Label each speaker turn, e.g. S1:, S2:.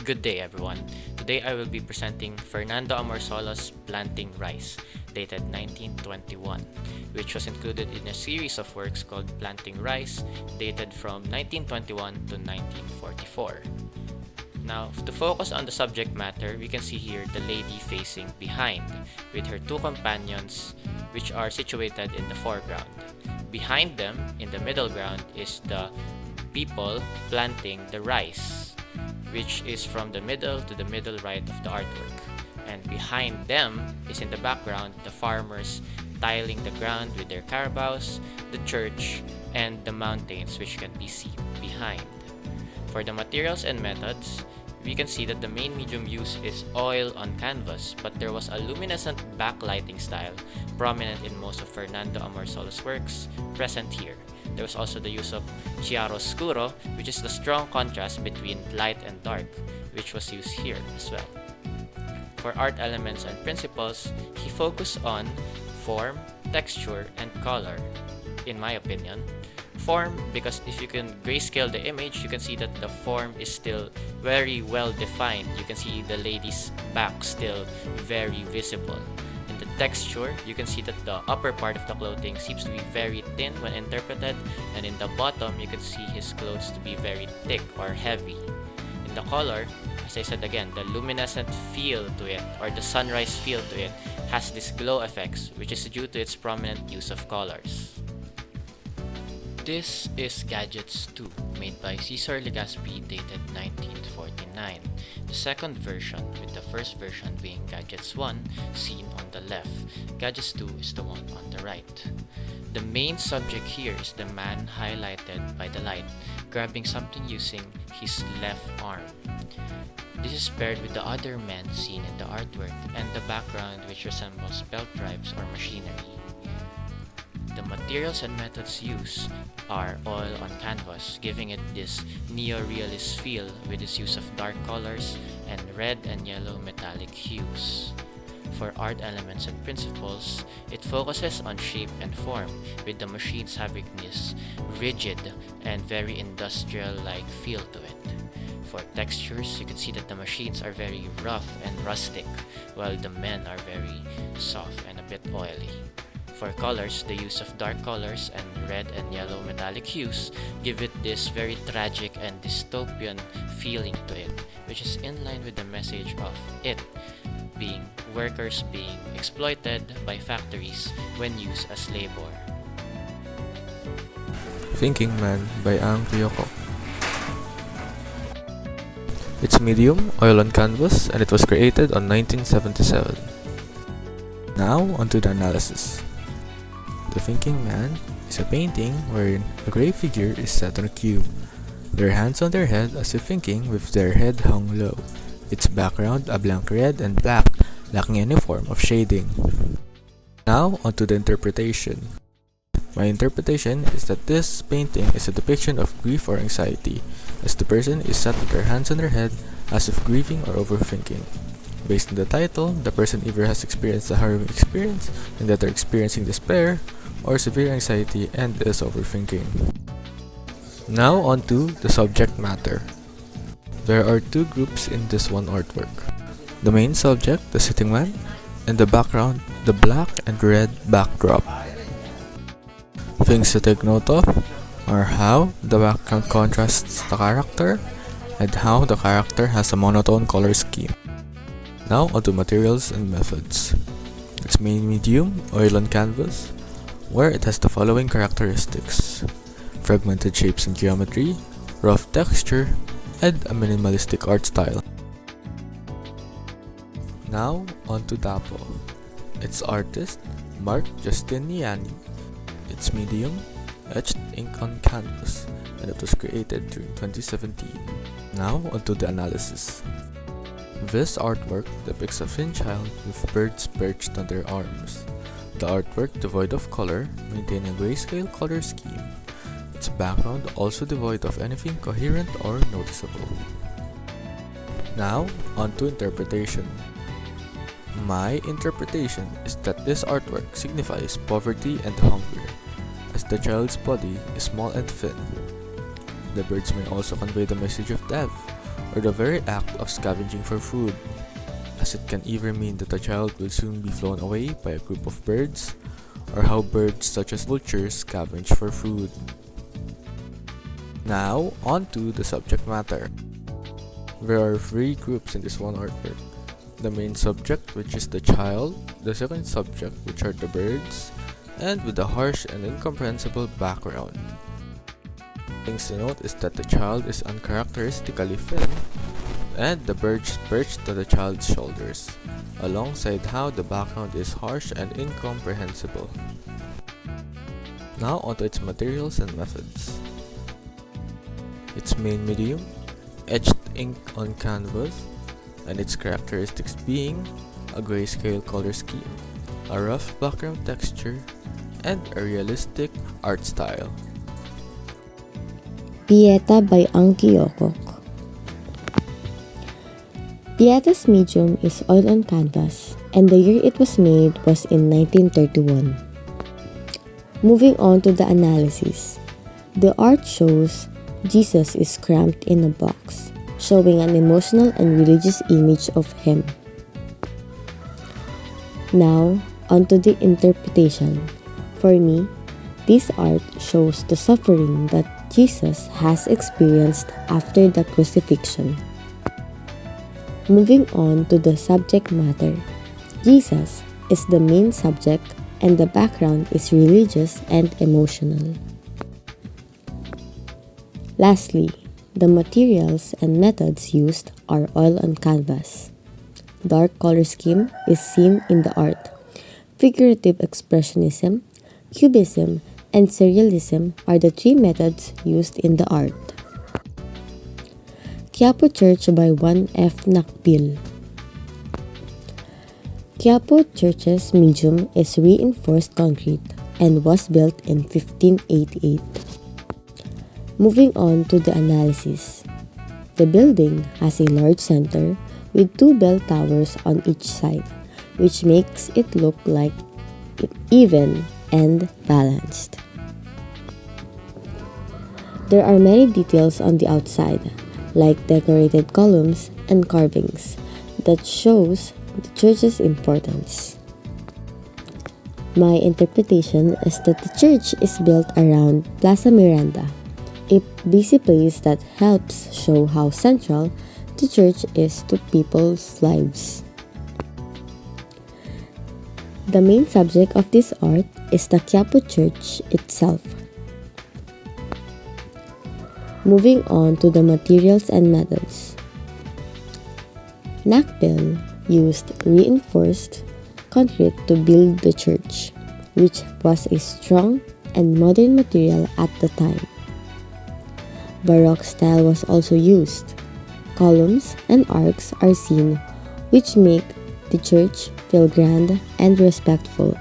S1: Good day, everyone. Today I will be presenting Fernando Amorsolo's Planting Rice, dated 1921, which was included in a series of works called Planting Rice, dated from 1921 to 1944. Now, to focus on the subject matter, we can see here the lady facing behind, with her two companions, which are situated in the foreground. Behind them, in the middle ground, is the people planting the rice, which is from the middle to the middle right of the artwork. And behind them is in the background the farmers tiling the ground with their carabaos, the church, and the mountains which can be seen behind. For the materials and methods, we can see that the main medium used is oil on canvas, but there was a luminescent backlighting style prominent in most of Fernando Amorsolo's works present here. There was also the use of chiaroscuro, which is the strong contrast between light and dark, which was used here as well. For art elements and principles, he focused on form, texture, and color, in my opinion. Form, because if you can grayscale the image, you can see that the form is still very well defined. You can see the lady's back still very visible. In the texture, you can see that the upper part of the clothing seems to be very thin when interpreted, and in the bottom, you can see his clothes to be very thick or heavy. In the color, as I said again, the luminescent feel to it, or the sunrise feel to it, has this glow effects, which is due to its prominent use of colors. This is Gadgets 2, made by Cesar Legaspi, dated 1949. The second version, with the first version being Gadgets 1, seen on the left. Gadgets 2 is the one on the right. The main subject here is the man highlighted by the light, grabbing something using his left arm. This is paired with the other men seen in the artwork and the background which resembles belt drives or machinery. The materials and methods used are oil on canvas, giving it this neo-realist feel with its use of dark colors and red and yellow metallic hues. For art elements and principles, it focuses on shape and form, with the machines having this rigid and very industrial-like feel to it. For textures, you can see that the machines are very rough and rustic, while the men are very soft and a bit oily. For colors, the use of dark colors and red and yellow metallic hues give it this very tragic and dystopian feeling to it, which is in line with the message of it being workers being exploited by factories when used as labor.
S2: Thinking Man by Ang Ryoko. It's medium, oil on canvas, and it was created on 1977. Now, onto the analysis. The Thinking Man is a painting wherein a gray figure is set on a cube, their hands on their head as if thinking with their head hung low. Its background a blank red and black, lacking any form of shading. Now, onto the interpretation. My interpretation is that this painting is a depiction of grief or anxiety, as the person is sat with their hands on their head as if grieving or overthinking. Based on the title, the person either has experienced a harrowing experience and that they're experiencing despair, or severe anxiety and is overthinking. Now onto the subject matter. There are two groups in this one artwork. The main subject, the sitting man, and the background, the black and red backdrop. Things to take note of are how the background contrasts the character and how the character has a monotone color scheme. Now onto materials and methods. Its main medium, oil on canvas, where it has the following characteristics: fragmented shapes and geometry, rough texture, and a minimalistic art style. Now, onto Dapo. Its artist, Mark Justiniani. Its medium, etched ink on canvas, and it was created during 2017. Now, onto the analysis. This artwork depicts a thin child with birds perched on their arms. The artwork, devoid of color, maintains a grayscale color scheme. Its background also devoid of anything coherent or noticeable. Now, on to interpretation. My interpretation is that this artwork signifies poverty and hunger, as the child's body is small and thin. The birds may also convey the message of death, or the very act of scavenging for food, as it can either mean that a child will soon be flown away by a group of birds, or how birds such as vultures scavenge for food. Now, on to the subject matter. There are three groups in this one artwork. The main subject, which is the child, the second subject, which are the birds, and with a harsh and incomprehensible background. Things to note is that the child is uncharacteristically thin, and the birds perched to the child's shoulders, alongside how the background is harsh and incomprehensible. Now onto its materials and methods. Its main medium, etched ink on canvas, and its characteristics being a grayscale color scheme, a rough background texture, and a realistic art style.
S3: Pieta by Anki Yokok. Pieta's medium is oil on canvas, and the year it was made was in 1931. Moving on to the analysis. The art shows Jesus is cramped in a box, showing an emotional and religious image of him. Now, onto the interpretation. For me, this art shows the suffering that Jesus has experienced after the crucifixion. Moving on to the subject matter. Jesus is the main subject and the background is religious and emotional. Lastly, the materials and methods used are oil on canvas. Dark color scheme is seen in the art. Figurative expressionism, cubism, and surrealism are the three methods used in the art. Quiapo Church by 1F Nakpil. Quiapo Church's medium is reinforced concrete and was built in 1588. Moving on to the analysis. The building has a large center with two bell towers on each side, which makes it look like even and balanced. There are many details on the outside, like decorated columns and carvings, that shows the church's importance. My interpretation is that the church is built around Plaza Miranda, a busy place that helps show how central the church is to people's lives. The main subject of this art is the Quiapo Church itself. Moving on to the materials and methods. Nakpil used reinforced concrete to build the church, which was a strong and modern material at the time. Baroque style was also used. Columns and arcs are seen, which make the church feel grand and respectful.